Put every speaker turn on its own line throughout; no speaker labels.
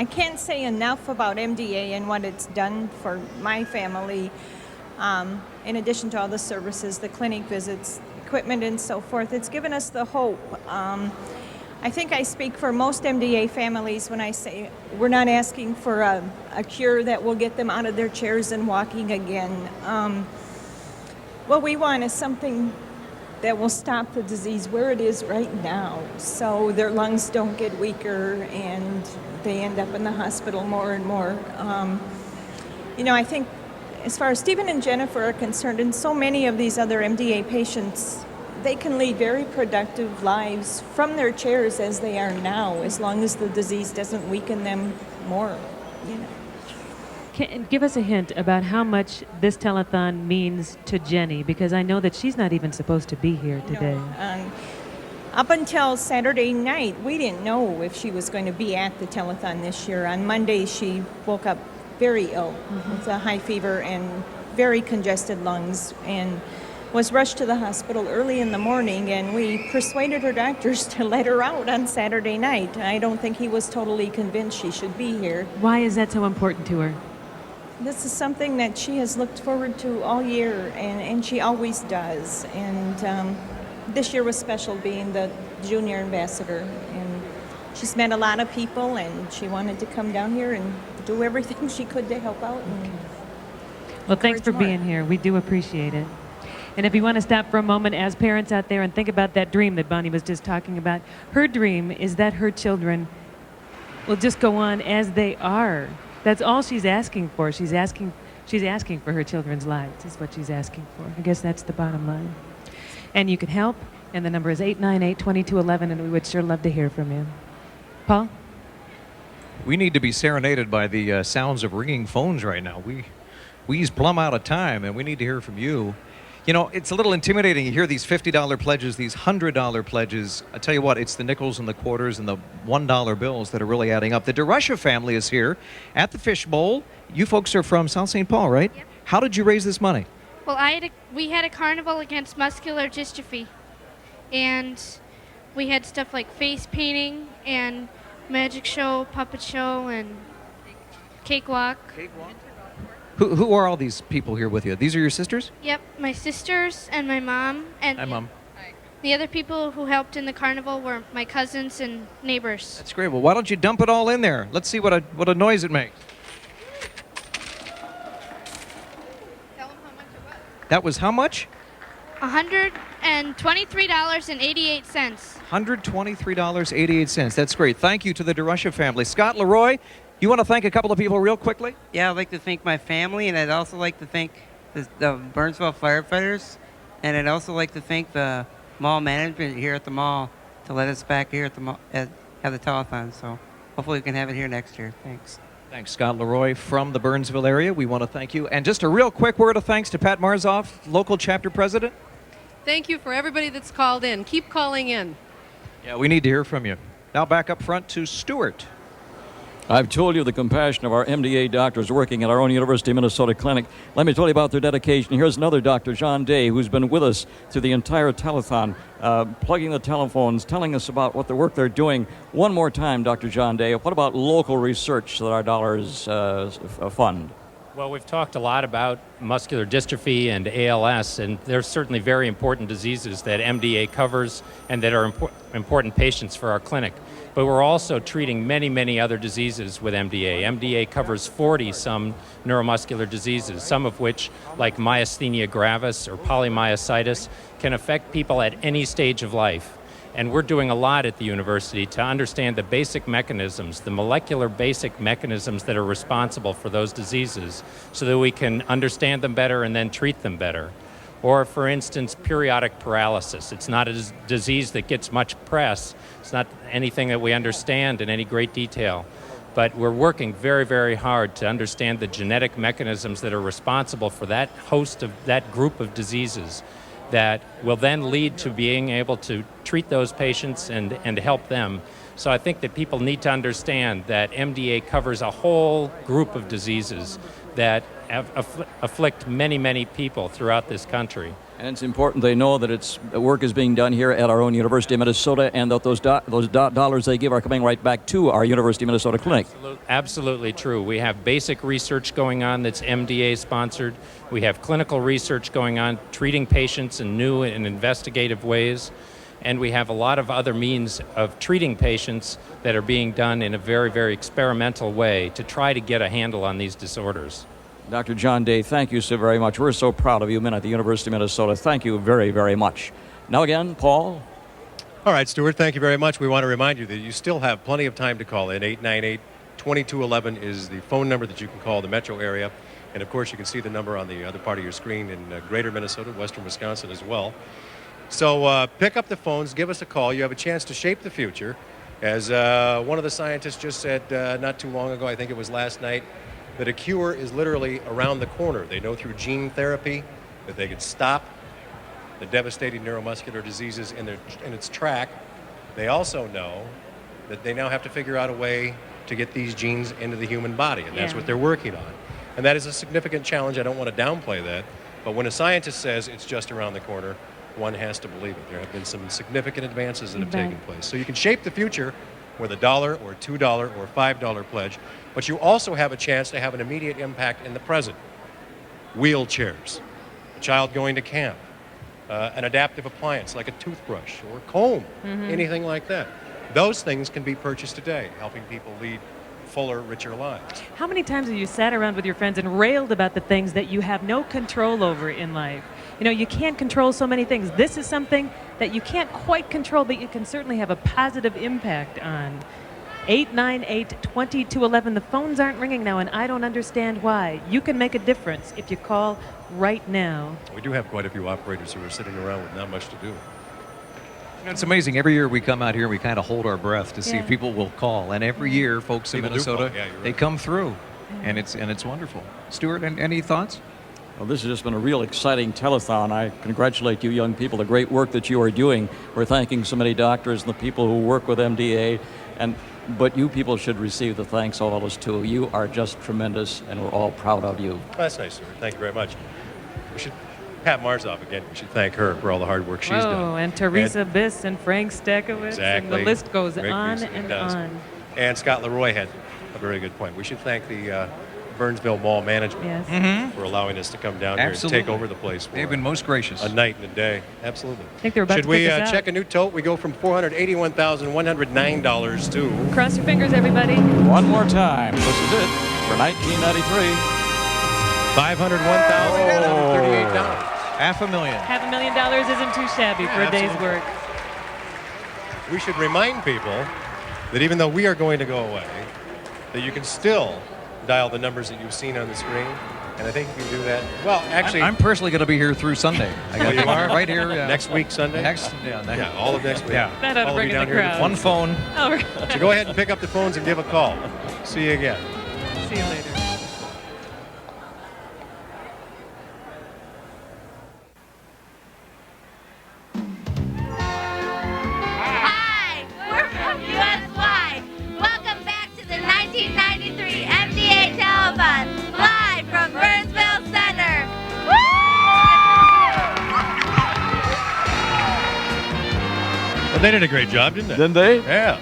I can't say enough about MDA and what it's done for my family. In addition to all the services, the clinic visits, equipment, and so forth, it's given us the hope. I think I speak for most MDA families when I say we're not asking for a cure that will get them out of their chairs and walking again. What we want is something that will stop the disease where it is right now, so their lungs don't get weaker and they end up in the hospital more and more. I think as far as Stephen and Jennifer are concerned, and so many of these other MDA patients, they can lead very productive lives from their chairs as they are now, as long as the disease doesn't weaken them more.
Give us a hint about how much this telethon means to Jenny, because I know that she's not even supposed to be here today.
No, up until Saturday night, we didn't know if she was going to be at the telethon this year. On Monday, she woke up very ill with a high fever and very congested lungs, and was rushed to the hospital early in the morning, and we persuaded her doctors to let her out on Saturday night. I don't think he was totally convinced she should be here.
Why is that so important to her?
This is something that she has looked forward to all year, and she always does. And this year was special being the junior ambassador. And she's met a lot of people, and she wanted to come down here and do everything she could to help out. And
well, thanks for being here. We do appreciate it. And if you want to stop for a moment as parents out there and think about that dream that Bonnie was just talking about, her dream is that her children will just go on as they are. That's all she's asking for. She's asking for her children's lives, is what she's asking for. I guess that's the bottom line. And you can help, and the number is 898-2211, and we would sure love to hear from you. Paul?
We need to be serenaded by the sounds of ringing phones right now. We's plumb out of time, and we need to hear from you. It's a little intimidating. You hear these $50 pledges, these $100 pledges. I tell you what, it's the nickels and the quarters and the $1 bills that are really adding up. The DeRusha family is here at the Fishbowl. You folks are from South St. Paul, right?
Yep.
How did you raise this money?
Well, we had a carnival against muscular dystrophy, and we had stuff like face painting and magic show, puppet show, and cakewalk.
Who are all these people here with you? These are your sisters?
Yep, my sisters and my mom. And
Hi, Mom.
the other people who helped in the carnival were my cousins and neighbors.
That's great. Well, why don't you dump it all in there? Let's see what a noise it makes.
Tell them how much it was.
That was how much?
$123.88.
$123.88. That's great. Thank you to the DeRusha family. Scott Leroy, you want to thank a couple of people real quickly?
Yeah, I'd like to thank my family, and I'd also like to thank the Burnsville firefighters, and I'd also like to thank the mall management here at the mall to let us back here at the mall, have the telethon. So hopefully we can have it here next year. Thanks.
Thanks, Scott Leroy from the Burnsville area. We want to thank you. And just a real quick word of thanks to Pat Marzoff, local chapter president.
Thank you for everybody that's called in. Keep calling in.
Yeah, we need to hear from you. Now back up front to Stuart.
I've told you the compassion of our MDA doctors working at our own University of Minnesota clinic. Let me tell you about their dedication. Here's another doctor, Joan, who's been with us through the entire telethon, plugging the telephones, telling us about what the work they're doing. One more time, Dr. Joan, what about local research that our dollars fund?
Well, we've talked a lot about muscular dystrophy and ALS, and they're certainly very important diseases that MDA covers and that are important patients for our clinic. But we're also treating many, many other diseases with MDA. MDA covers 40-some neuromuscular diseases, some of which, like myasthenia gravis or polymyositis, can affect people at any stage of life. And we're doing a lot at the university to understand the basic mechanisms, the molecular basic mechanisms that are responsible for those diseases, so that we can understand them better and then treat them better. Or, for instance, periodic paralysis. It's not a disease that gets much press. It's not anything that we understand in any great detail. But we're working very, very hard to understand the genetic mechanisms that are responsible for that host of that group of diseases that will then lead to being able to treat those patients and help them. So I think that people need to understand that MDA covers a whole group of diseases that afflict many, many people throughout this country.
And it's important they know that work is being done here at our own University of Minnesota, and that those dollars they give are coming right back to our University of Minnesota clinic.
Absolutely true. We have basic research going on that's MDA sponsored. We have clinical research going on, treating patients in new and investigative ways. And we have a lot of other means of treating patients that are being done in a very, very experimental way to try to get a handle on these disorders.
Dr. John Day, thank you so very much. We're so proud of you men at the University of Minnesota. Thank you very, very much. Now again, Paul.
All right, Stuart, thank you very much. We want to remind you that you still have plenty of time to call in. 898-2211 is the phone number that you can call the metro area. And, of course, you can see the number on the other part of your screen in greater Minnesota, western Wisconsin as well. So pick up the phones, give us a call. You have a chance to shape the future. As one of the scientists just said not too long ago, I think it was last night, that a cure is literally around the corner. They know through gene therapy that they could stop the devastating neuromuscular diseases in its track. They also know that they now have to figure out a way to get these genes into the human body, and that's what they're working on. And that is a significant challenge. I don't want to downplay that, but when a scientist says it's just around the corner, one has to believe it. There have been some significant advances that have taken place. So you can shape the future with $1 or $2 or $5 pledge, but you also have a chance to have an immediate impact in the present. Wheelchairs, a child going to camp, an adaptive appliance like a toothbrush or a comb, anything like that. Those things can be purchased today, helping people lead fuller, richer lives.
How many times have you sat around with your friends and railed about the things that you have no control over in life? You know, you can't control so many things. This is something that you can't quite control, but you can certainly have a positive impact on. 898-2211. The phones aren't ringing now, and I don't understand why. You can make a difference if you call right now.
We do have quite a few operators who are sitting around with not much to do.
It's amazing. Every year we come out here and we kind of hold our breath to see if people will call. And every year, folks in
People do
Minnesota,
call. Yeah, you're right.
they come through. And it's wonderful. Stuart, any thoughts?
Well, this has just been a real exciting telethon. I congratulate you young people, the great work that you are doing. We're thanking so many doctors and the people who work with MDA, but you people should receive the thanks all of us too. You are just tremendous, and we're all proud of you.
That's nice, sir. Thank you very much. We should Pat Marzoff again. We should thank her for all the hard work she's done.
And Teresa Biss and Frank Stakowicz.
Exactly.
And the list goes
Great
on
music, it
and
does.
on.
And Scott Leroy had a very good point. We should thank the Burnsville Mall management for allowing us to come down here and take over the place for
They've been most gracious.
a night and a day. Absolutely.
I think they're about
Should
to
we
kick us out.
check a new tote? We go from $481,109 to
Cross your fingers, everybody.
One more time. This is it for 1993.
$501,138.
$500,000.
$500,000 isn't too shabby for a day's work.
We should remind people that even though we are going to go away, that you can still dial the numbers that you've seen on the screen. And I think if you do that, well, actually,
I'm personally going to be here through Sunday. I got
you are?
right here.
next week, Sunday?
Yeah,
All of next week.
Yeah.
That ought to
All of
bring
you
in
down
the
here at
crowd.
One phone.
Oh, right.
So go ahead and pick up the phones and give a call. See you again.
See you later.
Hi, we're from USY. Welcome back to the 1993 MDA Telethon, live from Burnsville Center. Woo!
Well, they did a great job, didn't they?
Didn't they?
Yeah.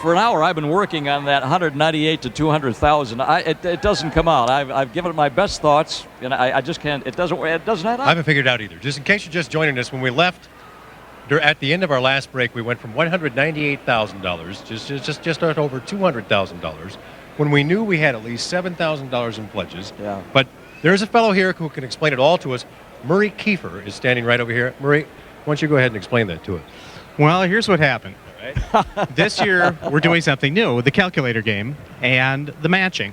For an hour I've been working on that 198 to 200,000. It doesn't come out. I've given it my best thoughts, and I just can't. It doesn't add up.
I haven't figured it out either. Just in case you're just joining us, when we left, at the end of our last break, we went from $198,000, just over $200,000, when we knew we had at least $7,000 in pledges.
Yeah.
But there's a fellow here who can explain it all to us. Murray Kiefer is standing right over here. Murray, why don't you go ahead and explain that to us?
Well, here's what happened. This year, we're doing something new with the calculator game and the matching.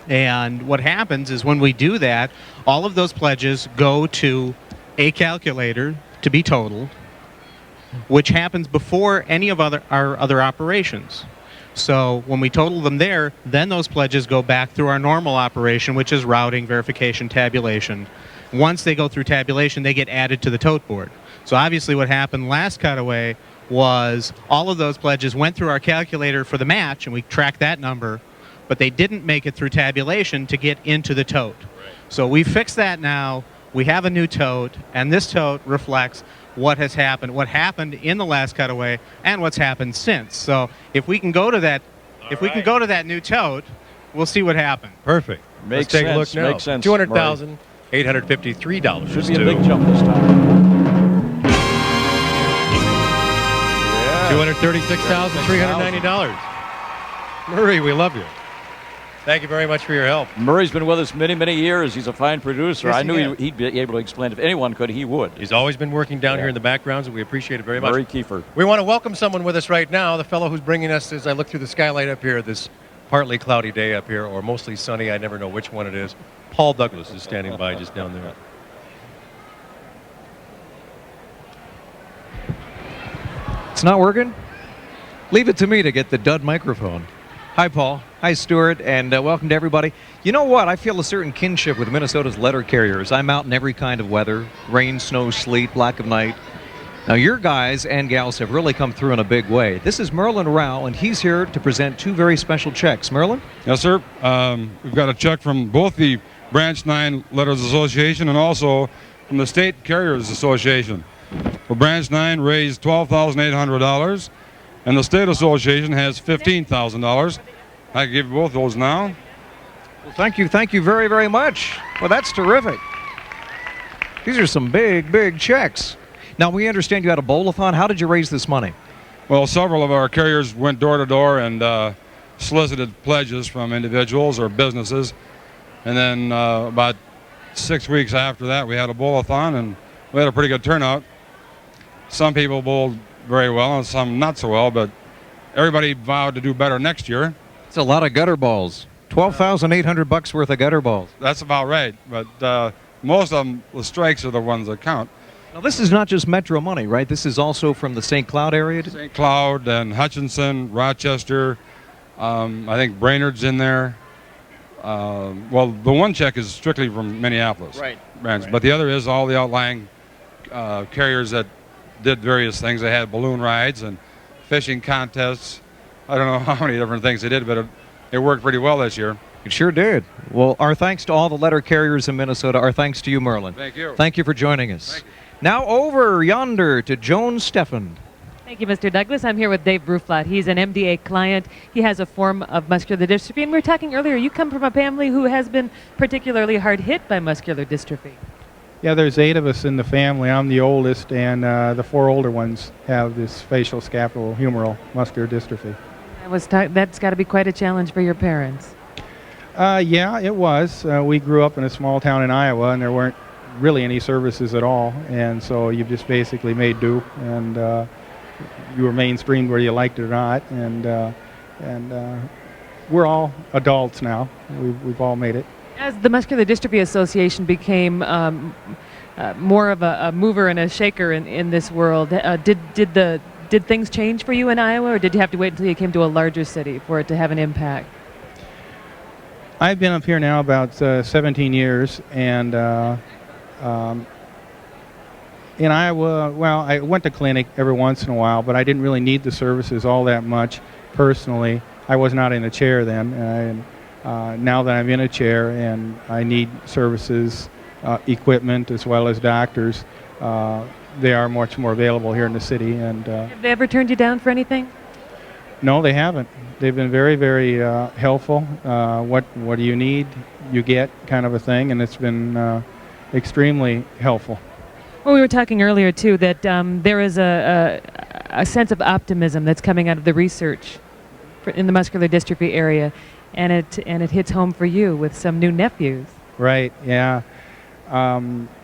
And what happens is when we do that, all of those pledges go to a calculator to be totaled, which happens before any of our other operations. So when we total them there, then those pledges go back through our normal operation, which is routing, verification, tabulation. Once they go through tabulation, they get added to the tote board. So obviously what happened last cutaway was all of those pledges went through our calculator for the match, and we tracked that number, but they didn't make it through tabulation to get into the tote. So we fixed that now. we have a new tote, and this tote reflects what has happened, what happened in the last cutaway, and what's happened since. So if we can go to that, we can go to that new tote, we'll see what happened.
Perfect.
Makes
Let's take a look
sense,
now.
makes sense,
$200,853
Should be a big jump this time.
$236,390. Murray, we love you. Thank you very much for your help.
Murray's been with us many, many years. He's a fine producer.
Yes,
I
he
knew
has.
he'd be able to explain. If anyone could, he would.
He's always been working down
Yeah.
here in the backgrounds, and we appreciate it very much.
Murray Kiefer.
We want to welcome someone with us right now, the fellow who's bringing us, as I look through the skylight up here, this partly cloudy day up here, or mostly sunny, I never know which one it is. Paul Douglas is standing by just down there.
It's not working? Leave it to me to get the dud microphone. Hi, Paul. Hi, Stuart, and welcome to everybody. You know what? I feel a certain kinship with Minnesota's letter carriers. I'm out in every kind of weather, rain, snow, sleet, black of night. Now, your guys and gals have really come through in a big way. This is Merlin Rao, and he's here to present two very special checks. Merlin?
Yes, sir. We've got a check from both the Branch 9 Letters Association and also from the State Carriers Association. Well, Branch 9 raised $12,800, and the State Association has $15,000. I can give you both those now.
Well, thank you very, very much. Well, that's terrific. These are some big, big checks. Now, we understand you had a bowl-a-thon. How did you raise this money?
Well, several of our carriers went door to door and solicited pledges from individuals or businesses. And then about 6 weeks after that, we had a bowl-a-thon, and we had a pretty good turnout. Some people bowled very well and some not so well, but everybody vowed to do better next year.
It's a lot of gutter balls. $12,800 worth of gutter balls.
That's about right, but most of them, the strikes are the ones that count.
Now, this is not just Metro money, right? This is also from the St. Cloud area?
St. Cloud and Hutchinson, Rochester, I think Brainerd's in there. Well, the one check is strictly from Minneapolis branch,
Right.
but the other is all the outlying carriers that did various things. They had balloon rides and fishing contests. I don't know how many different things they did, but it worked pretty well this year.
It sure did. Well, our thanks to all the letter carriers in Minnesota. Our thanks to you, Merlin.
Thank you.
Thank you for joining us.
Thank you.
Now over yonder to Joan Steffend.
Thank you, Mr. Douglas. I'm here with Dave Bruflat. He's an MDA client. He has a form of muscular dystrophy. And we were talking earlier, you come from a family who has been particularly hard hit by muscular dystrophy.
Yeah, there's 8 of us in the family. I'm the oldest, and the 4 older ones have this facial scapulohumeral muscular dystrophy.
That's got to be quite a challenge for your parents.
Yeah, it was. We grew up in a small town in Iowa, and there weren't really any services at all, and so you just basically made do, and you were mainstreamed whether you liked it or not, and we're all adults now. We've all made it.
As the Muscular Dystrophy Association became more of a mover and a shaker in this world, did things change for you in Iowa, or did you have to wait until you came to a larger city for it to have an impact?
I've been up here now about 17 years, and in Iowa, well, I went to clinic every once in a while, but I didn't really need the services all that much personally. I was not in a chair then, and now that I'm in a chair and I need services, equipment, as well as doctors, they are much more available here in the city. And
Have they ever turned you down for anything?
no, they haven't. They've been very, very helpful. What do you need? You get, kind of a thing, and it's been extremely helpful.
Well, we were talking earlier, too, that there is a sense of optimism that's coming out of the research in the muscular dystrophy area, and it hits home for you with some new nephews.
Right, yeah. I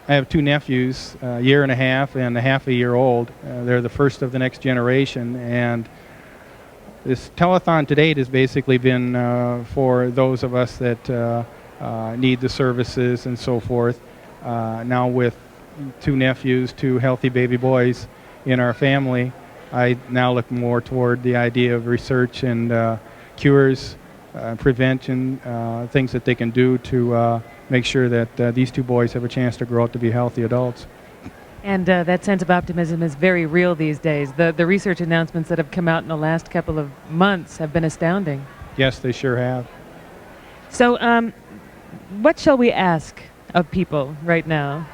have 2 nephews, a year and a half and a half a year old. They're the first of the next generation, and this telethon to date has basically been for those of us that need the services and so forth. Now with 2 nephews, 2 healthy baby boys in our family, I now look more toward the idea of research and cures, prevention, things that they can do to make sure that these 2 boys have a chance to grow up to be healthy adults.
And that sense of optimism is very real these days. The research announcements that have come out in the last couple of months have been astounding.
Yes, they sure have.
So what shall we ask of people right now?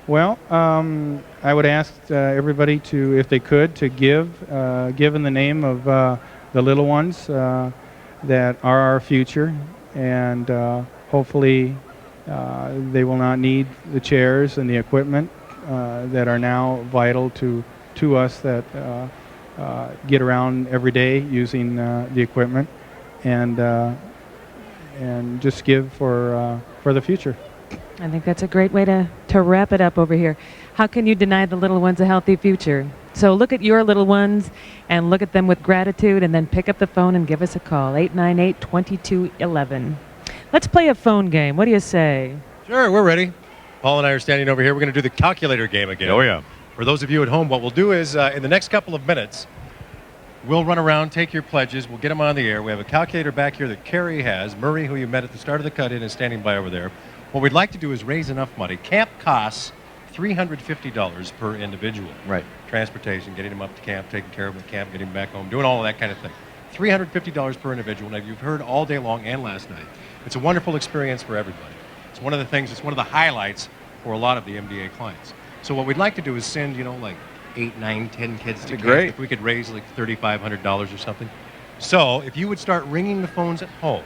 Well, I would ask everybody to, if they could, to give in the name of the little ones that are our future, and hopefully they will not need the chairs and the equipment that are now vital to us that get around every day using the equipment, and just give for the future.
I think that's a great way to wrap it up over here. How can you deny the little ones a healthy future? So look at your little ones and look at them with gratitude, and then pick up the phone and give us a call, 898-2211. Let's play a phone game. What do you say?
Sure, we're ready. Paul and I are standing over here. We're going to do the calculator game again.
Oh, yeah.
For those of you at home, what we'll do is in the next couple of minutes, we'll run around, take your pledges, we'll get them on the air. We have a calculator back here that KARE has. Murray, who you met at the start of the cut-in, is standing by over there. What we'd like to do is raise enough money. Camp costs $350 per individual.
Right.
Transportation, getting them up to camp, taking care of them at camp, getting them back home, doing all of that kind of thing. $350 per individual. Now, you've heard all day long and last night. It's a wonderful experience for everybody. It's one of the things, it's one of the highlights for a lot of the MDA clients. So what we'd like to do is send, like 8, 9, 10 kids to camp.
Great.
If we could raise like $3,500 or something. So if you would start ringing the phones at home,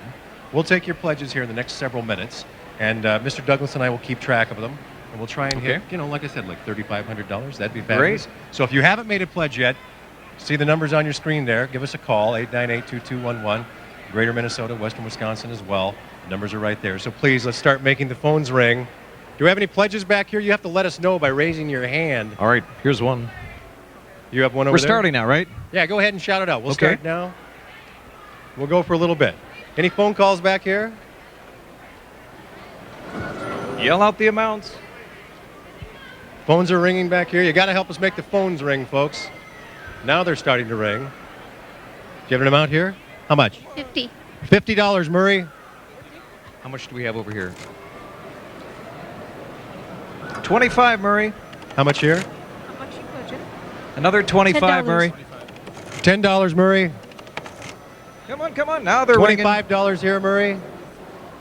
we'll take your pledges here in the next several minutes. And Mr. Douglas and I will keep track of them. And we'll try and hit, like I said, like $3,500. That'd be fabulous.
Great.
So if you haven't made a pledge yet, see the numbers on your screen there. Give us a call, 898-2211. Greater Minnesota, Western Wisconsin as well. The numbers are right there. So please, let's start making the phones ring. Do we have any pledges back here? You have to let us know by raising your hand.
All right, here's one.
You have one over
We're
there?
starting now, right?
Yeah, go ahead and shout it out. We'll
Okay.
start now. We'll go for a little bit. Any phone calls back here?
Yell out the amounts.
Phones are ringing back here. You got to help us make the phones ring, folks. Now they're starting to ring. Do you have an amount here? How much?
50.
$50, Murray.
How much do we have over here? 25, Murray.
How much here?
Another 25,
$10.
Murray.
$10, Murray.
Come on. Now they're ringing.
$25 here, Murray.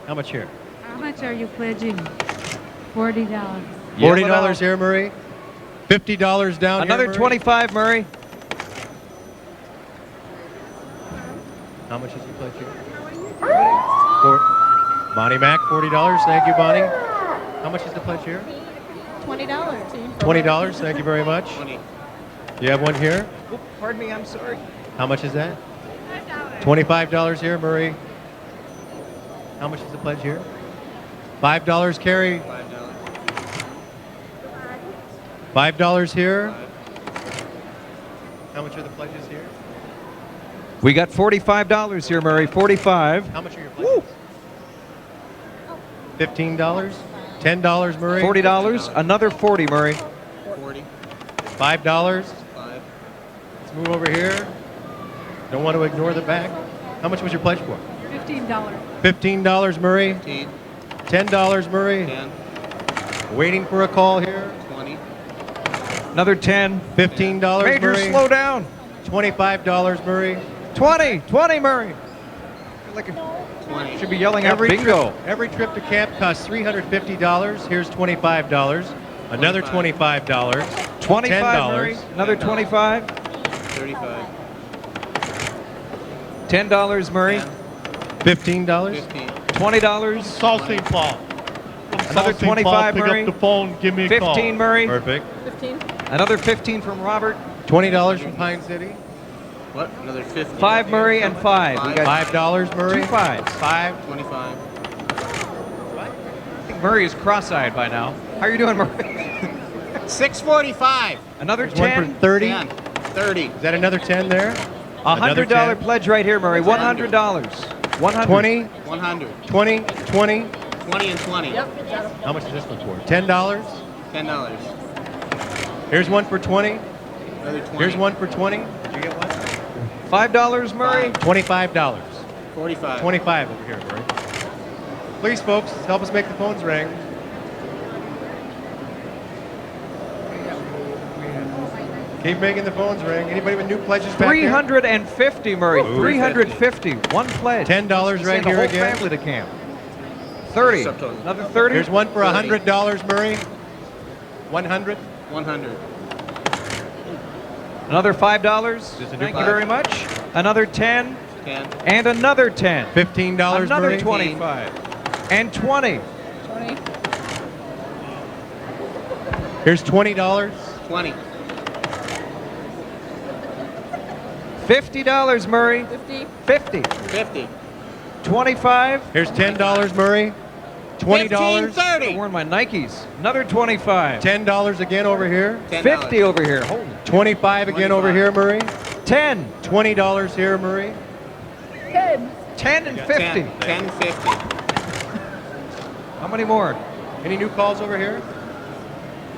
How much here?
How much are you pledging? $40.
$40 here, Murray. $50 down
Another
here, Murray.
25, Murray.
How much is he pledged here? Bonnie Mac, $40. Thank you, Bonnie. How much is the pledge here?
$20.
$20. Thank you very much. You have one here?
Oh, pardon me, I'm sorry.
How much is that? $25 here, Murray. How much is the pledge here? $5, Carrie. $5 here. How much are the pledges here?
We got $45 here, Murray. 45.
How much are your pledges? $15. $10, Murray.
$40. Another 40, Murray.
$5. Let's move over here. Don't want to ignore the back. How much was your pledge for?
$15.
$15, Murray. $10, Murray. Waiting for a call here.
Another 10.
$15,
Major,
Murray.
slow down.
$25, Murray.
20, Murray. Like should be yelling out bingo.
Every trip to camp costs $350. Here's $25. Another $25.
25, Murray. Another 25.
35.
$10, Murray.
$15.
$20.
South St. Paul.
Another 25,
Pick
Murray.
up the phone, give me a call.
15, Murray.
Perfect.
15.
Another 15 from Robert.
$20 from Pine City.
What? Another 50.
5, Murray, and 5. We got
$5, Murray.
2 5s.
5.
25.
I think Murray is cross-eyed by now. How are you doing, Murray?
$6.45.
Another
There's one
10.
for 30.
10. 30.
Is that another 10 there?
$100
10.
pledge right here, Murray. $100. 100.
20.
100.
20. 20.
20 and 20.
How much is this one for? $10.
$10.
Here's one for 20.
Another 20.
Here's one for 20. Did you get one?
$5, Murray.
$25.
45.
25 over here, Murray. Please, folks, help us make the phones ring. Keep making the phones ring. Anybody with new pledges back there?
350, Murray. 350. One pledge.
$10 right
Send
here
the whole
again.
family to camp. 30. Another 30.
Here's one for $100, Murray. 100?
100.
Another $5.
Just a new
Thank you
five.
very much. Another 10.
10.
And another 10.
$15,
Another
Murray.
25. And 20.
20.
Here's $20.
20.
$50, Murray.
50.
50.
50.
25.
Here's $10, Murray. $20.
30.
I'm wearing my Nikes. Another 25.
$10 again over here.
$10.
50 over here. Holy.
25 again over here, Murray.
10.
$20 here, Murray.
10.
10 and 50.
10. 10, 50.
How many more?
Any new calls over here?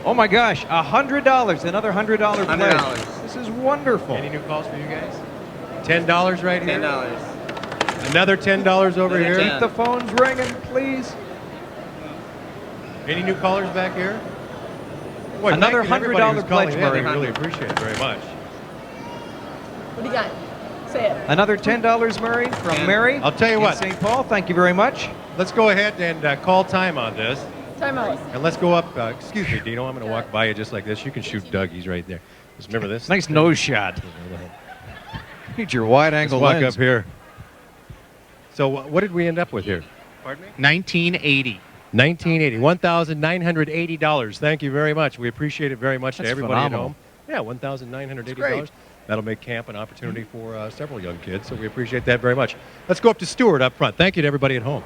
Oh my gosh, $100. Another $100 pledge.
$100.
This is wonderful.
Any new calls for you guys? $10 right here.
$10.
Another $10 over
Another
here.
10.
Keep the phones ringing, please.
Any new callers back here? Boy,
Another
thank you to everybody
$100
who's calling
pledge,
in.
Murray.
I really appreciate it very much.
What do you got? Say it.
Another $10, Murray, from
10.
Mary.
I'll tell you
in
what.
St. Paul, thank you very much.
Let's go ahead and call time on this.
Time out.
And let's go up. Excuse me, Dino. I'm going to walk by you just like this. You can shoot Doug. He's right there. Just remember this.
Nice nose shot. Need your wide
Let's
angle
walk
lens.
up here. So what did we end up with here? Pardon me?
1980.
1980. $1,980. Thank you very much. We appreciate it very much to
That's
everybody
phenomenal.
at home. Yeah, $1,980.
great.
That'll make camp an opportunity for several young kids, so we appreciate that very much. Let's go up to Stuart up front. Thank you to everybody at home.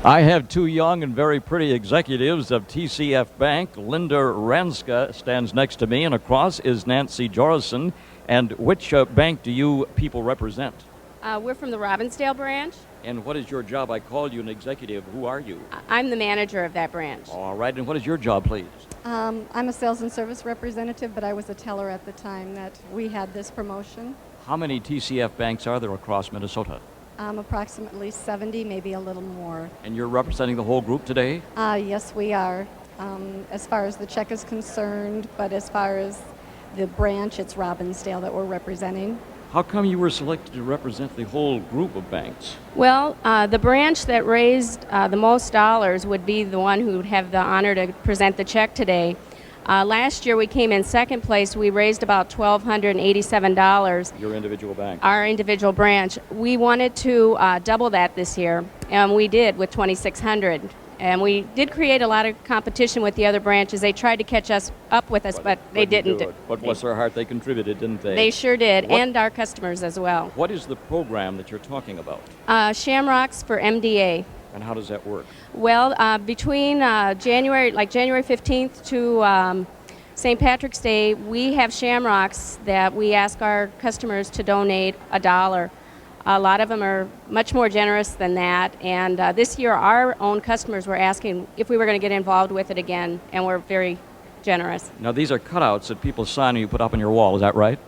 I have two young and very pretty executives of TCF Bank. Linda Ranska stands next to me, and across is Nancy Jorison. And which bank do you people represent?
We're from the Robbinsdale branch.
And what is your job? I called you an executive. Who are you?
I'm the manager of that branch.
All right, and what is your job, please?
I'm a sales and service representative, but I was a teller at the time that we had this promotion.
How many TCF banks are there across Minnesota?
Approximately 70, maybe a little more.
And you're representing the whole group today?
Yes, we are. As far as the check is concerned, but as far as the branch, it's Robbinsdale that we're representing.
How come you were selected to represent the whole group of banks?
Well, the branch that raised the most dollars would be the one who would have the honor to present the check today. Last year we came in second place. We raised about $1,287.
Your individual bank.
Our individual branch. We wanted to double that this year, and we did with $2,600. And we did create a lot of competition with the other branches. They tried to catch us up with us, but they didn't.
But bless their heart, they contributed, didn't they?
They sure did,
What-
and our customers as well.
What is the program that you're talking about?
Shamrocks for MDA.
And how does that work?
Well, between January 15th to St. Patrick's Day, we have shamrocks that we ask our customers to donate $1. A lot of them are much more generous than that, and this year our own customers were asking if we were going to get involved with it again, and we're very generous.
Now, these are cutouts that people sign and you put up on your wall, is that right?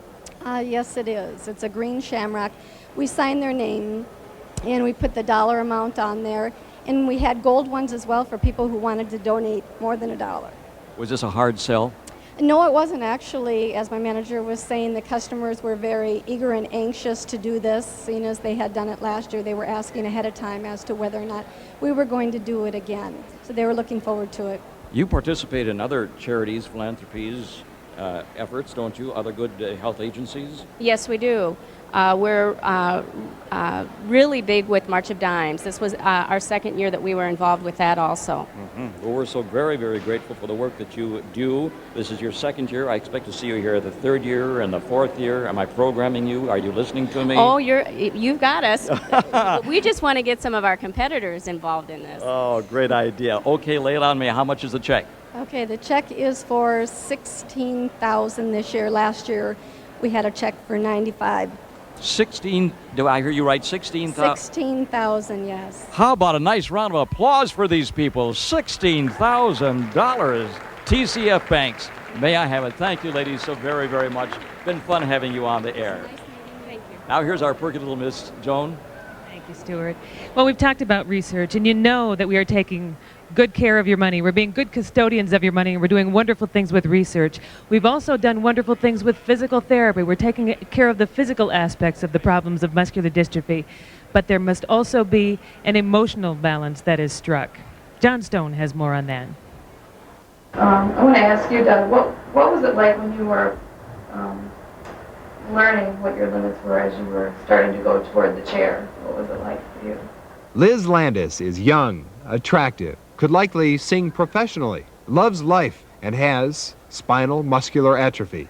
Yes, it is. It's a green shamrock. We sign their name, and we put the dollar amount on there, and we had gold ones as well for people who wanted to donate more than $1.
Was this a hard sell?
No, it wasn't actually. As my manager was saying, the customers were very eager and anxious to do this, seeing as they had done it last year. They were asking ahead of time as to whether or not we were going to do it again. So they were looking forward to it.
You participate in other charities, philanthropies, efforts, don't you? Other good health agencies?
Yes, we do. We're really big with March of Dimes. This was our second year that we were involved with that also.
Well, we're so very, very grateful for the work that you do. This is your second year. I expect to see you here the third year and the fourth year. Am I programming you? Are you listening to me?
Oh, you've got us. We just want to get some of our competitors involved in this.
Oh, great idea. Okay, lay it on me. How much is the check?
Okay, the check is for $16,000 this year. Last year, we had a check for $95,000.
16, do I hear you right? 16,000?
$16,000, yes.
How about a nice round of applause for these people? $16,000. TCF Banks. May I have it? Thank you, ladies, so very, very much. Been fun having you on the air.
Thank you.
Now here's our perky little Miss Joan.
Thank you, Stuart. Well, we've talked about research, and you know that we are taking good care of your money. We're being good custodians of your money, and we're doing wonderful things with research. We've also done wonderful things with physical therapy. We're taking care of the physical aspects of the problems of muscular dystrophy, but there must also be an emotional balance that is struck. John Stone has more on that.
I want to ask you, Doug, what was it like when you were learning what your limits were as you were starting to go toward the chair? What was it like for you?
Liz Landis is young, attractive, could likely sing professionally, loves life, and has spinal muscular atrophy.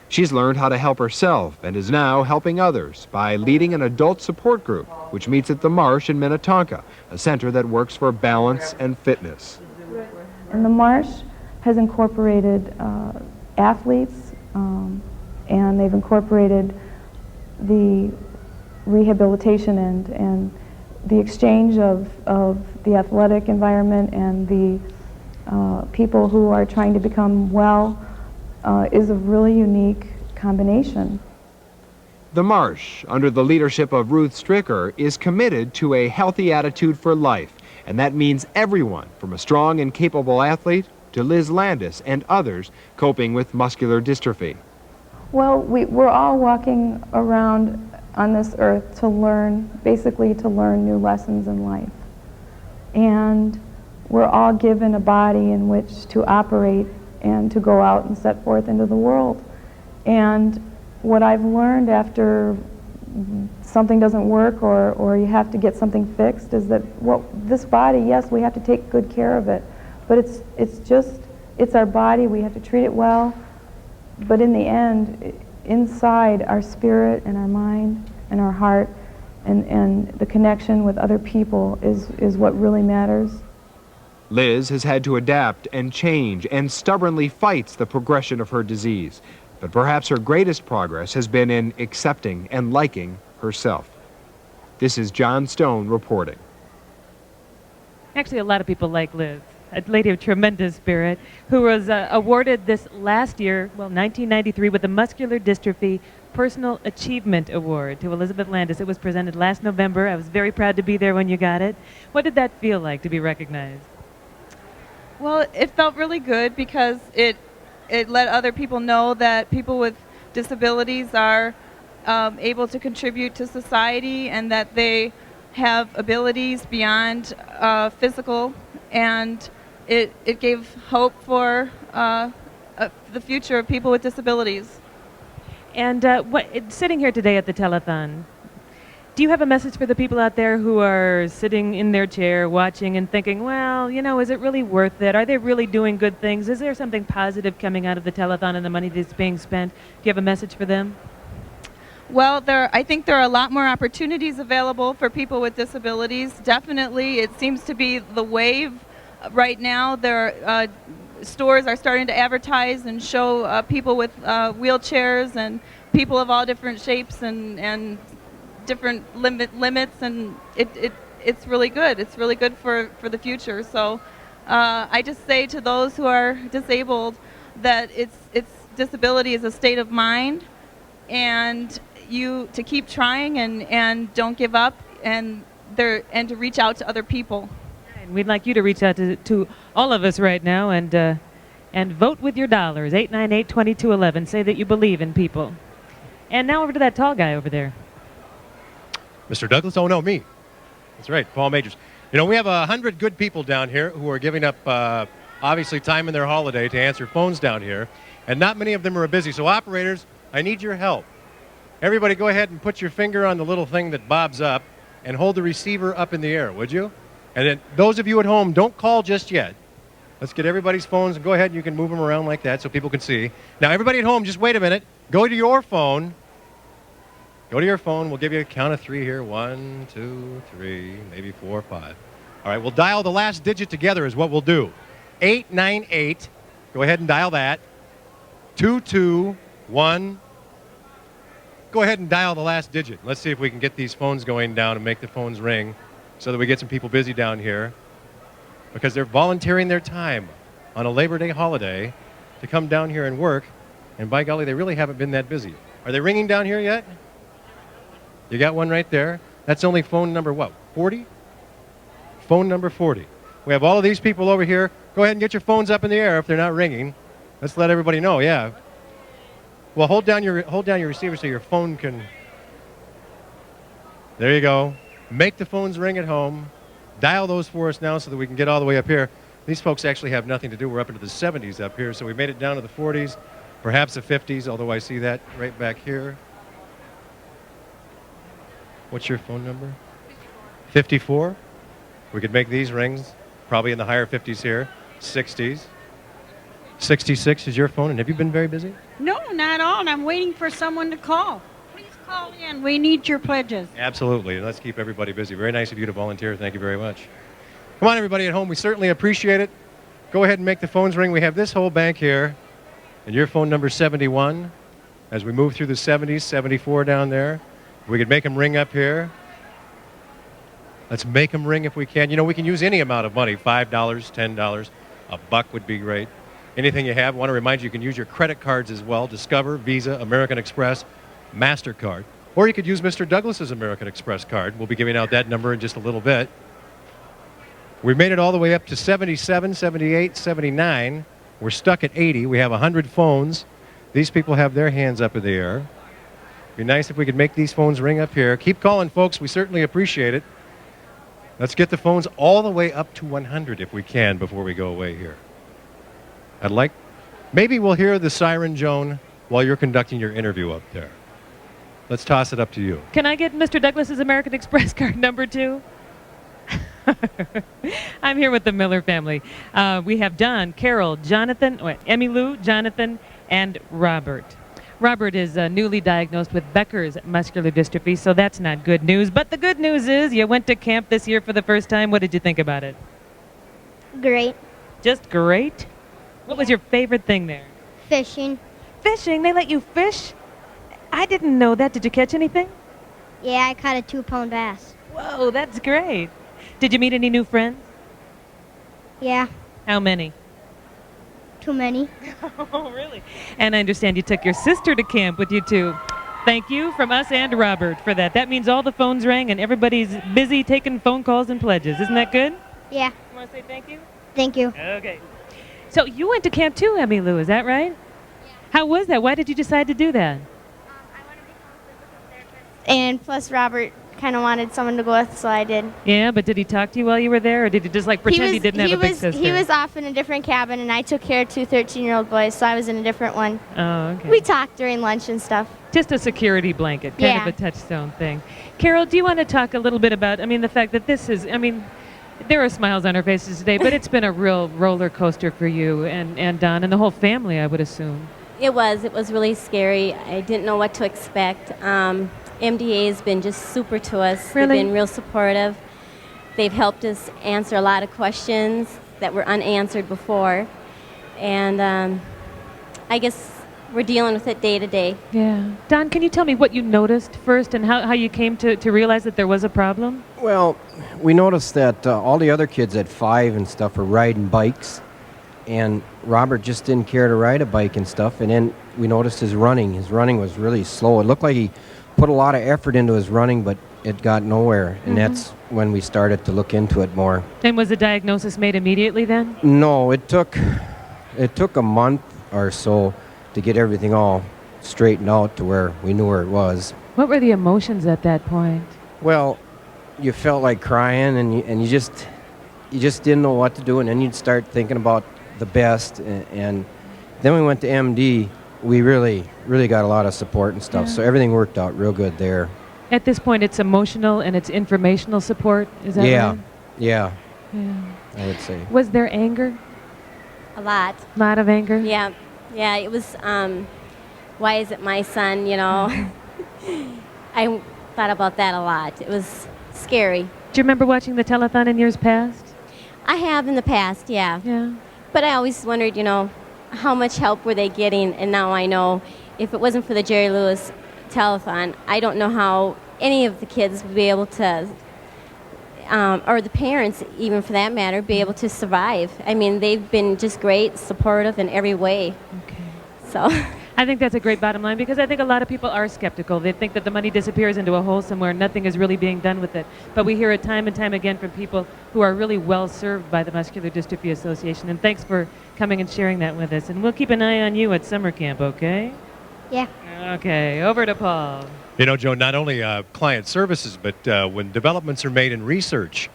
She's learned how to help herself and is now helping others by leading an adult support group, which meets at the Marsh in Minnetonka, a center that works for balance and fitness.
And the Marsh has incorporated athletes, and they've incorporated the rehabilitation and the exchange of the athletic environment and the people who are trying to become well is a really unique combination.
The Marsh, under the leadership of Ruth Stricker, is committed to a healthy attitude for life, and that means everyone from a strong and capable athlete to Liz Landis and others coping with muscular dystrophy.
Well, we're all walking around on this earth to learn, basically to learn new lessons in life. And we're all given a body in which to operate and to go out and set forth into the world. And what I've learned after something doesn't work or you have to get something fixed is that this body, yes, we have to take good care of it, but it's our body, we have to treat it well, but in the end, inside our spirit and our mind and our heart and the connection with other people is what really matters.
Liz has had to adapt and change and stubbornly fights the progression of her disease. But perhaps her greatest progress has been in accepting and liking herself. This is John Stone reporting.
Actually, a lot of people like Liz, a lady of tremendous spirit, who was awarded this last year, 1993, with the Muscular Dystrophy Personal Achievement Award to Elizabeth Landis. It was presented last November. I was very proud to be there when you got it. What did that feel like to be recognized?
Well, it felt really good because it let other people know that people with disabilities are able to contribute to society and that they have abilities beyond physical, and it gave hope for the future of people with disabilities.
And sitting here today at the Telethon, do you have a message for the people out there who are sitting in their chair watching and thinking, well, is it really worth it? Are they really doing good things? Is there something positive coming out of the Telethon and the money that's being spent? Do you have a message for them?
Well, I think there are a lot more opportunities available for people with disabilities. Definitely, it seems to be the wave right now. Stores are starting to advertise and show people with wheelchairs and people of all different shapes and different limits, and it's really good. It's really good for the future. So I just say to those who are disabled that it's disability is a state of mind, and to keep trying and don't give up, and to reach out to other people.
And we'd like you to reach out to all of us right now and vote with your dollars. 898-2211. Say that you believe in people. And now over to that tall guy over there.
Mr. Douglas? Oh, no, me. That's right, Paul Majors. We have 100 good people down here who are giving up, obviously, time in their holiday to answer phones down here, and not many of them are busy. So, operators, I need your help. Everybody go ahead and put your finger on the little thing that bobs up and hold the receiver up in the air, would you? And then those of you at home, don't call just yet. Let's get everybody's phones, and go ahead and you can move them around like that so people can see. Now, everybody at home, just wait a minute. Go to your phone. Go to your phone. We'll give you a count of 3 here. 1, 2, 3, maybe 4, 5. All right, we'll dial the last digit together is what we'll do. 898. Go ahead and dial that. 221. Go ahead and dial the last digit. Let's see if we can get these phones going down and make the phones ring so that we get some people busy down here, because they're volunteering their time on a Labor Day holiday to come down here and work, and by golly, they really haven't been that busy. Are they ringing down here yet? You got one right there. That's only phone number, 40? Phone number 40. We have all of these people over here. Go ahead and get your phones up in the air if they're not ringing. Let's let everybody know, yeah. Well, hold down your receiver so your phone can... There you go. Make the phones ring at home. Dial those for us now so that we can get all the way up here. These folks actually have nothing to do. We're up into the 70s up here, so we made it down to the 40s, perhaps the 50s, although I see that right back here. What's your phone number? 54. We could make these rings probably in the higher 50s here, 60s. 66 is your phone, and have you been very busy?
No, not all. I'm waiting for someone to call. Please call in. We need your pledges.
Absolutely. Let's keep everybody busy. Very nice of you to volunteer. Thank you very much. Come on, everybody at home. We certainly appreciate it. Go ahead and make the phones ring. We have this whole bank here, and your phone number 71. As we move through the 70s, 74 down there. We could make them ring up here. Let's make them ring if we can. You know, we can use any amount of money, $5, $10, $1 would be great. Anything you have. I want to remind you can use your credit cards as well. Discover, Visa, American Express, MasterCard. Or you could use Mr. Douglas's American Express card. We'll be giving out that number in just a little bit. We've made it all the way up to 77, 78, 79. We're stuck at 80. We have 100 phones. These people have their hands up in the air. It'd be nice if we could make these phones ring up here. Keep calling, folks. We certainly appreciate it. Let's get the phones all the way up to 100 if we can before we go away here. Maybe we'll hear the siren, Joan, while you're conducting your interview up there. Let's toss it up to you.
Can I get Mr. Douglas's American Express card number 2? I'm here with the Miller family. We have Don, Carol, Jonathan, Emmy Lou, Jonathan, and Robert. Robert is newly diagnosed with Becker's muscular dystrophy, so that's not good news. But the good news is you went to camp this year for the first time. What did you think about it?
Great.
Just great? What was your favorite thing there?
Fishing.
Fishing? They let you fish? I didn't know that. Did you catch anything?
Yeah, I caught a 2-pound bass.
Whoa, that's great. Did you meet any new friends?
Yeah,
How many?
too many.
Oh, really? And I understand you took your sister to camp with you, too. Thank you from us and Robert for that. That means all the phones rang and everybody's busy taking phone calls and pledges. Isn't that good?
Yeah.
You want to say thank you?
Thank you.
Okay. So you went to camp too, Emmy Lou, is that right? Yeah. How was that? Why did you decide to do that?
And plus, Robert kind of wanted someone to go with, so I did.
Yeah, but did he talk to you while you were there, or did he just like pretend he didn't have a big sister?
He was off in a different cabin, and I took care of 2 13-year-old boys, so I was in a different one.
Oh, okay.
We talked during lunch and stuff.
Just a security blanket, kind of a touchstone thing. Carol, do you want to talk a little bit about, the fact that this is, there are smiles on our faces today, but it's been a real roller coaster for you and Don and the whole family, I would assume.
It was really scary. I didn't know what to expect. MDA has been just super to us.
Really?
They've been real supportive. They've helped us answer a lot of questions that were unanswered before. And I guess we're dealing with it day to day.
Yeah. Don, can you tell me what you noticed first and how you came to realize that there was a problem?
Well, we noticed that all the other kids at 5 and stuff are riding bikes, and Robert just didn't care to ride a bike and stuff. And then we noticed his running. His running was really slow. It looked like he put a lot of effort into his running, but it got nowhere. And that's when we started to look into it more.
And was the diagnosis made immediately then?
No, it took a month or so to get everything all straightened out to where we knew where it was.
What were the emotions at that point?
Well, you felt like crying, and you just didn't know what to do, and then you'd start thinking about the best, and then we went to MD. We really got a lot of support and stuff, so everything worked out real good there.
At this point, it's emotional and it's informational support, is that right?
Yeah, I would say.
Was there anger?
A lot.
A lot of anger?
Yeah. Yeah, it was, why is it my son, you know? I thought about that a lot. It was scary.
Do you remember watching the telethon in years past?
I have in the past, yeah.
Yeah.
But I always wondered, how much help were they getting? And now I know if it wasn't for the Jerry Lewis telethon, I don't know how any of the kids would be able to, or the parents, even for that matter, be able to survive. I mean, they've been just great, supportive in every way.
Okay.
So
I think that's a great bottom line, because I think a lot of people are skeptical. They think that the money disappears into a hole somewhere and nothing is really being done with it. But we hear it time and time again from people who are really well served by the Muscular Dystrophy Association. And thanks for coming and sharing that with us. And we'll keep an eye on you at summer camp, okay?
Yeah.
Okay, over to Paul.
You know, Joan, not only client services, but when developments are made in research,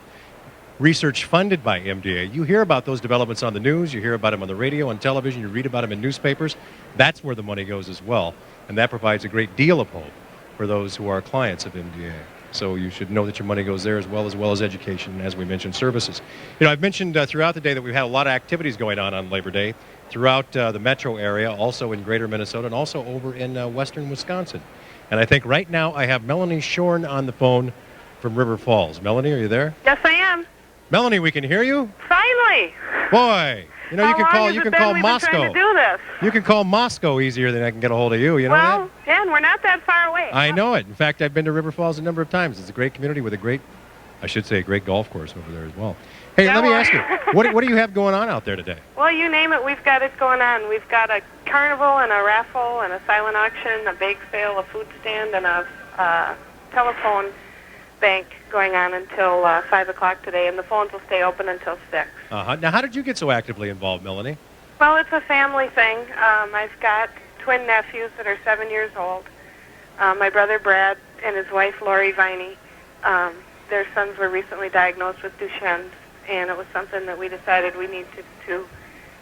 research funded by MDA. You hear about those developments on the news, you hear about them on the radio, on television, you read about them in newspapers. That's where the money goes as well. And that provides a great deal of hope for those who are clients of MDA. So you should know that your money goes there as well as education, and as we mentioned, services. You know, I've mentioned throughout the day that we've had a lot of activities going on Labor Day throughout the metro area, also in greater Minnesota, and also over in western Wisconsin. And I think right now I have Melanie Shorn on the phone from River Falls. Melanie, are you there?
Yes, I am.
Melanie, we can hear you?
Finally.
Boy, you know,
How
you can
long
call
has
you
it
can
been
call
we've been
Moscow.
trying to do this?
You can call Moscow easier than I can get a hold of you. You know that?
Well, Dan, we're not that far away.
I know it. In fact, I've been to River Falls a number of times. It's a great community with a great, I should say, a great golf course over there as well. Hey,
Yeah,
let me
well-
ask you, what do you have going on out there today?
Well, you name it, we've got it going on. We've got a carnival and a raffle and a silent auction, a bake sale, a food stand, and a telephone bank going on until 5 o'clock today, and the phones will stay open until 6.
Uh-huh. Now, how did you get so actively involved, Melanie?
Well, it's a family thing. I've got twin nephews that are 7 years old. My brother Brad and his wife Lori Viney. Their sons were recently diagnosed with Duchenne's, and it was something that we decided we needed to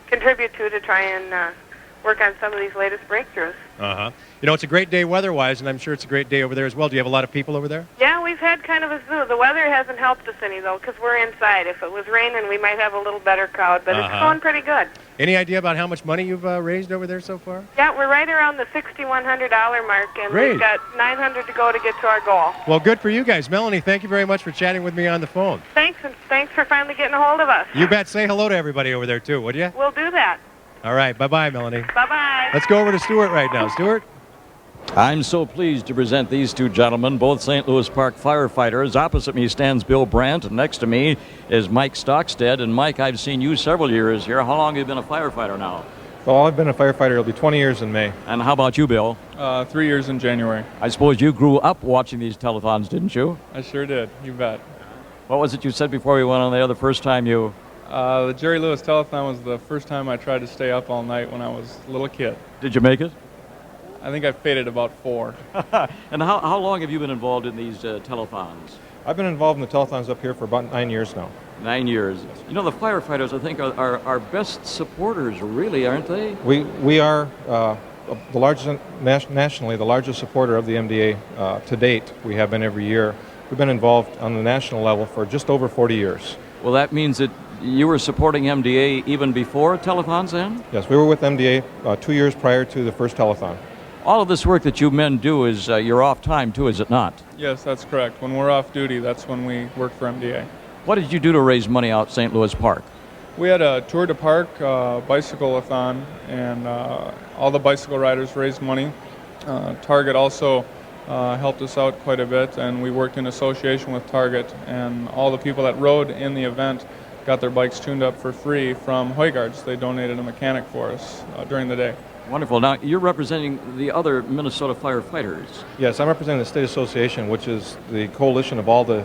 contribute to try and work on some of these latest breakthroughs.
Uh-huh. You know, it's a great day weather-wise, and I'm sure it's a great day over there as well. Do you have a lot of people over there?
Yeah, we've had kind of a zoo. The weather hasn't helped us any, though, because we're inside. If it was raining, we might have a little better crowd, but it's going pretty good.
Any idea about how much money you've raised over there so far?
Yeah, we're right around the $6,100 mark, and
Great.
we've got $900 to go to get to our goal.
Well, good for you guys. Melanie, thank you very much for chatting with me on the phone.
Thanks, and thanks for finally getting a hold of us.
You bet. Say hello to everybody over there, too, would you?
We'll do that.
All right. Bye-bye, Melanie.
Bye-bye.
Let's go over to Stuart right now. Stuart?
I'm so pleased to present these two gentlemen, both St. Louis Park firefighters. Opposite me stands Bill Brandt, and next to me is Mike Stockstead. And Mike, I've seen you several years here. How long have you been a firefighter now?
Well, I've been a firefighter. It'll be 20 years in May.
And how about you, Bill?
3 years in January.
I suppose you grew up watching these telethons, didn't you?
I sure did. You bet.
What was it you said before we went on there the first time you...
The Jerry Lewis Telethon was the first time I tried to stay up all night when I was a little kid.
Did you make it?
I think I faded about 4.
And how long have you been involved in these telethons?
I've been involved in the telethons up here for about 9 years now.
9 years. You know, the firefighters, I think, are our best supporters, really, aren't they?
We are the largest, nationally, the largest supporter of the MDA to date. We have been every year. We've been involved on the national level for just over 40 years.
Well, that means that you were supporting MDA even before telethons then?
Yes, we were with MDA 2 years prior to the first telethon.
All of this work that you men do is your off time, too, is it not?
Yes, that's correct. When we're off duty, that's when we work for MDA.
What did you do to raise money out St. Louis Park?
We had a tour de park, bicycle-a-thon, and all the bicycle riders raised money. Target also helped us out quite a bit, and we worked in association with Target, and all the people that rode in the event got their bikes tuned up for free from Huygards. They donated a mechanic for us during the day.
Wonderful. Now, you're representing the other Minnesota firefighters.
Yes, I'm representing the State Association, which is the coalition of all the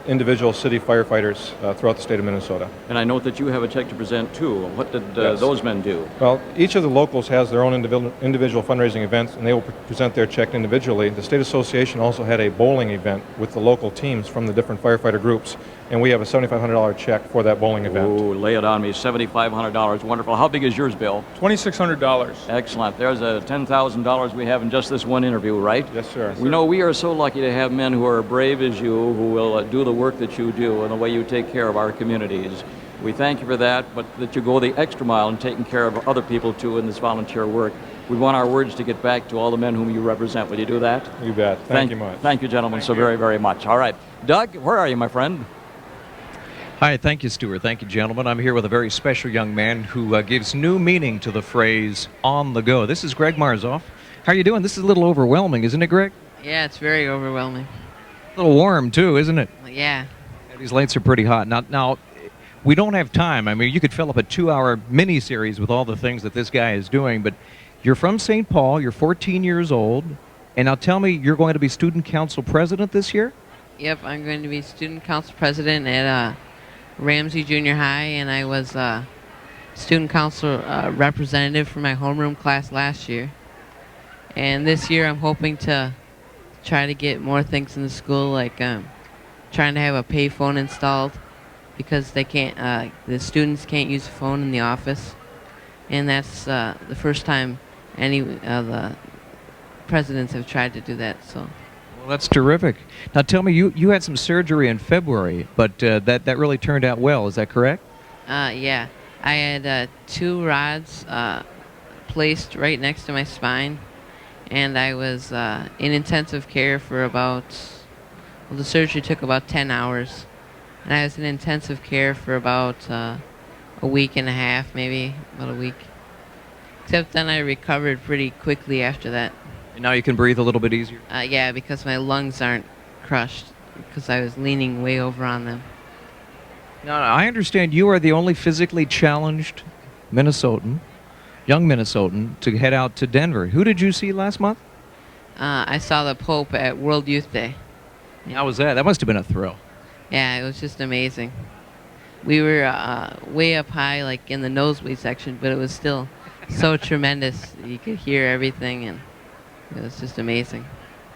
individual city firefighters throughout the state of Minnesota.
And I note that you have a check to present, too. What did
Yes.
those men do?
Well, each of the locals has their own individual fundraising events, and they will present their check individually. The State Association also had a bowling event with the local teams from the different firefighter groups, and we have a $7,500 check for that bowling event.
Oh, lay it on me, $7,500. Wonderful. How big is yours, Bill?
$2,600.
Excellent. There's a $10,000 we have in just this one interview, right?
Yes, sir.
We know we are so lucky to have men who are brave as you, who will do the work that you do and the way you take care of our communities. We thank you for that, but that you go the extra mile in taking care of other people, too, in this volunteer work. We want our words to get back to all the men whom you represent. Will you do that?
You bet. Thank you much.
Thank you, gentlemen, so very, very much. All right. Doug, where are you, my friend?
Hi, thank you, Stuart. Thank you, gentlemen. I'm here with a very special young man who gives new meaning to the phrase on the go. This is Greg Marzoff. How are you doing? This is a little overwhelming, isn't it, Greg?
Yeah, it's very overwhelming.
A little warm, too, isn't it?
Yeah.
These lights are pretty hot. Now, we don't have time. I mean, you could fill up a 2-hour mini-series with all the things that this guy is doing, but you're from St. Paul, you're 14 years old, and now tell me you're going to be student council president this year?
Yep, I'm going to be student council president at Ramsey Junior High, and I was student council representative for my homeroom class last year. And this year I'm hoping to try to get more things in the school, like trying to have a payphone installed because they can't. The students can't use a phone in the office, and that's the first time any of the presidents have tried to do that. So.
Well, that's terrific. Now tell me, you had some surgery in February, but that really turned out well. Is that correct?
Yeah, I had 2 rods placed right next to my spine, and I was in intensive care for about, well, the surgery took about 10 hours, and I was in intensive care for about a week and a half, maybe about a week. Except then I recovered pretty quickly after that.
And now you can breathe a little bit easier?
Yeah, because my lungs aren't crushed, because I was leaning way over on them.
Now, I understand you are the only physically challenged Minnesotan, young Minnesotan, to head out to Denver. Who did you see last month?
I saw the Pope at World Youth Day.
How was that? That must have been a thrill.
Yeah, it was just amazing. We were way up high, like in the nosebleed section, but it was still so tremendous. You could hear everything, and it was just amazing.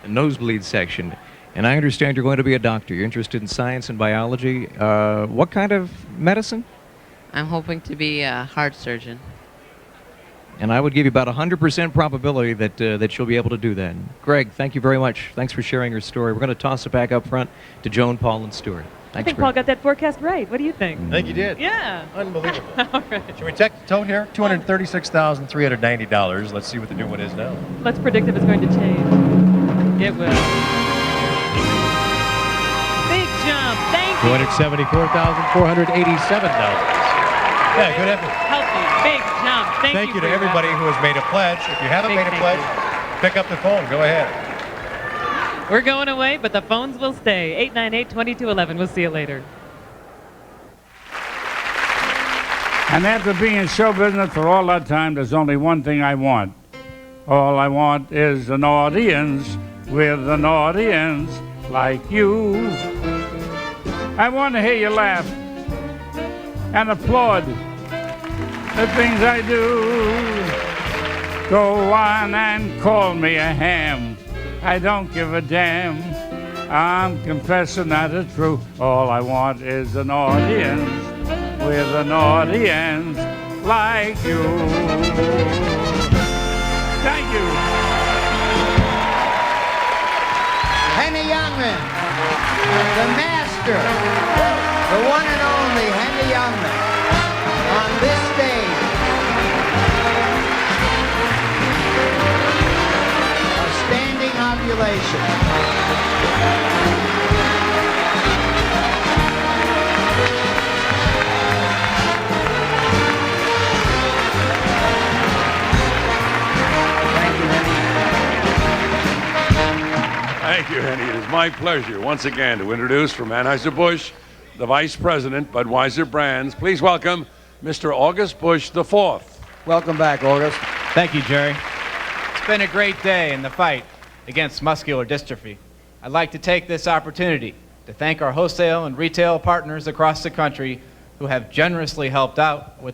The nosebleed section. And I understand you're going to be a doctor. You're interested in science and biology. What kind of medicine?
I'm hoping to be a heart surgeon.
And I would give you about 100% probability that you'll be able to do that. Greg, thank you very much. Thanks for sharing your story. We're going to toss it back up front to Joan, Paul, and Stuart.
I
Thanks,
think
Greg.
Paul got that forecast right. What do you think?
I think you did.
Yeah.
Unbelievable.
All right.
Should we check the total here? $236,390. Let's see what the new one is now.
Let's predict if it's going to change. It will. Big jump. Thank you.
$274,487. Yeah, good effort.
Healthy. Big jump.
Thank you to everybody who has made a pledge. If you haven't made a pledge, pick up the phone. Go ahead.
We're going away, but the phones will stay. 898-2211. We'll see you later.
And after being in show business for all that time, there's only one thing I want. All I want is an audience with an audience like you. I want to hear you laugh and applaud the things I do. Go on and call me a ham. I don't give a damn. I'm confessing that it's true. All I want is an audience with an audience like you. Thank you.
Henny Youngman, the master, the one and only Henny Youngman, on this stage. A standing ovulation.
Thank you, Henny. It is my pleasure once again to introduce from Anheuser-Busch, the Vice President, Budweiser Brands. Please welcome Mr. August Busch IV.
Welcome back, August.
Thank you, Jerry. It's been a great day in the fight against muscular dystrophy. I'd like to take this opportunity to thank our wholesale and retail partners across the country who have generously helped out with